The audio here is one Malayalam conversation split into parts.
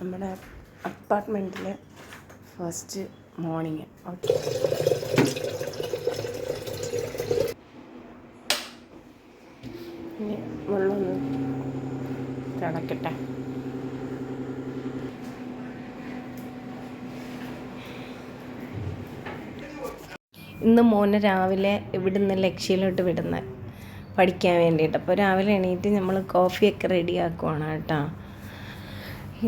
നമ്മുടെ അപ്പാർട്ട്മെൻറ്റിലെ ഫസ്റ്റ് മോർണിംഗ്. ഓക്കെ, ഇനി വെള്ളം ഒന്ന് തിളക്കട്ടെ. ഇന്ന് മോനെ രാവിലെ ഇവിടുന്ന് ലക്ഷ്യയിലോട്ട് വിടുന്നത് പഠിക്കാൻ വേണ്ടിയിട്ട്. അപ്പോൾ രാവിലെ എണീറ്റ് നമ്മൾ കോഫിയൊക്കെ റെഡിയാക്കുവാണ് കേട്ടോ.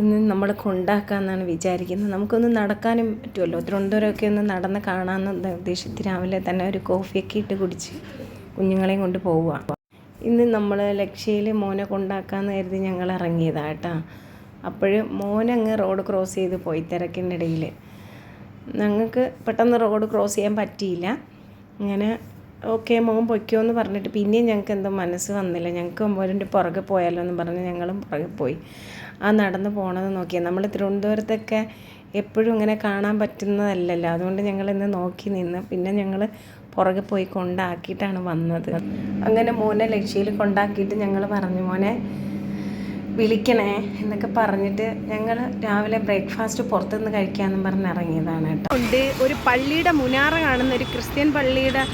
ഇന്ന് നമ്മൾ കൊണ്ടാക്കാമെന്നാണ് വിചാരിക്കുന്നത്. നമുക്കൊന്ന് നടക്കാനും പറ്റുമല്ലോ, തിരുവനന്തപുരമൊക്കെ ഒന്ന് നടന്ന് കാണാമെന്ന ഉദ്ദേശത്തിൽ രാവിലെ തന്നെ ഒരു കോഫിയൊക്കെ ഇട്ട് കുടിച്ച് കുഞ്ഞുങ്ങളെയും കൊണ്ട് പോവുക. ഇന്ന് നമ്മൾ ലക്ഷ്യയിൽ മോനെ കൊണ്ടാക്കാമെന്ന് കരുതി ഞങ്ങൾ ഇറങ്ങിയതാണ് കേട്ടോ. അപ്പോൾ മോനങ്ങ് റോഡ് ക്രോസ് ചെയ്ത് പോയി തിരക്കിൻ്റെ ഇടയിൽ. ഞങ്ങൾക്ക് പെട്ടെന്ന് റോഡ് ക്രോസ് ചെയ്യാൻ പറ്റിയില്ല. ഇങ്ങനെ ഓക്കെ മോൻ പൊയ്ക്കോ എന്ന് പറഞ്ഞിട്ട് പിന്നെയും ഞങ്ങൾക്ക് എന്തോ മനസ്സ് വന്നില്ല. ഞങ്ങൾക്ക് മോൻ്റെ പുറകെ പോയാലോ എന്ന് പറഞ്ഞ് ഞങ്ങളും പുറകെ പോയി. ആ നടന്ന് പോണത് നോക്കിയാൽ നമ്മൾ തിരുവനന്തപുരത്തൊക്കെ എപ്പോഴും ഇങ്ങനെ കാണാൻ പറ്റുന്നതല്ലല്ലോ, അതുകൊണ്ട് ഞങ്ങളിന്ന് നോക്കി നിന്ന് പിന്നെ ഞങ്ങൾ പുറകെ പോയി കൊണ്ടാക്കിയിട്ടാണ് വന്നത്. അങ്ങനെ മോനെ ലക്ഷ്യയിൽ കൊണ്ടാക്കിയിട്ട് ഞങ്ങൾ പറഞ്ഞു മോനെ വിളിക്കണേ എന്നൊക്കെ പറഞ്ഞിട്ട് ഞങ്ങൾ രാവിലെ ബ്രേക്ക്ഫാസ്റ്റ് പുറത്തുനിന്ന് കഴിക്കാമെന്ന് പറഞ്ഞ് ഇറങ്ങിയതാണ് കേട്ടോ. ഉണ്ട് ഒരു പള്ളിയുടെ മുനാറ കാണുന്ന, ഒരു ക്രിസ്ത്യൻ പള്ളിയുടെ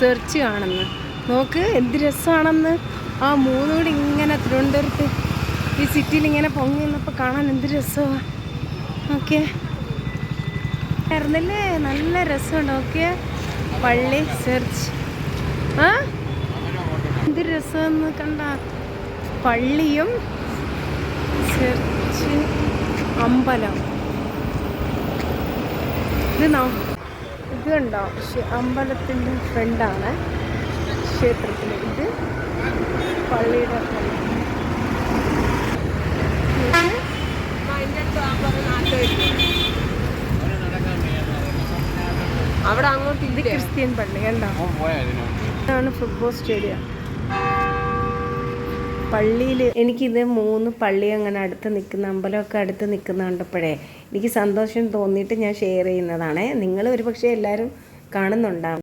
സെർച്ച് കാണുന്നു. നോക്ക് എന്ത് രസമാണെന്ന്. ആ മൂന്നുകൂടി ഇങ്ങനെ തിരുവനന്തപുരത്ത് ഈ സിറ്റിയിൽ ഇങ്ങനെ പൊങ്ങി നിന്നപ്പോൾ കാണാൻ എന്ത് രസമാണ്. ഓക്കെ ആയിരുന്നല്ലേ, നല്ല രസമുണ്ട്. ഓക്കെ പള്ളി സെർച്ച്, ആ എന്ത് രസമെന്ന് കണ്ട. പള്ളിയും ചർച്ച് അമ്പലം ഇത് കണ്ടോ, അമ്പലത്തിൻ്റെ ഫ്രണ്ടാണ് ക്ഷേത്രത്തിൽ. ഇത് പള്ളിയുടെ അവിടെ അങ്ങോട്ട് ഇത് ക്രിസ്ത്യൻ പള്ളി കണ്ടോ. ഇതാണ് ഫുട്ബോൾ സ്റ്റേഡിയം. പള്ളിയിൽ എനിക്കിത് 3 പള്ളി അങ്ങനെ അടുത്ത് നിൽക്കുന്ന, അമ്പലമൊക്കെ അടുത്ത് നിൽക്കുന്ന കണ്ടപ്പോഴേ എനിക്ക് സന്തോഷം തോന്നിയിട്ട് ഞാൻ ഷെയർ ചെയ്യുന്നതാണ്. നിങ്ങൾ ഒരുപക്ഷെ എല്ലാവരും കാണുന്നുണ്ടാവും.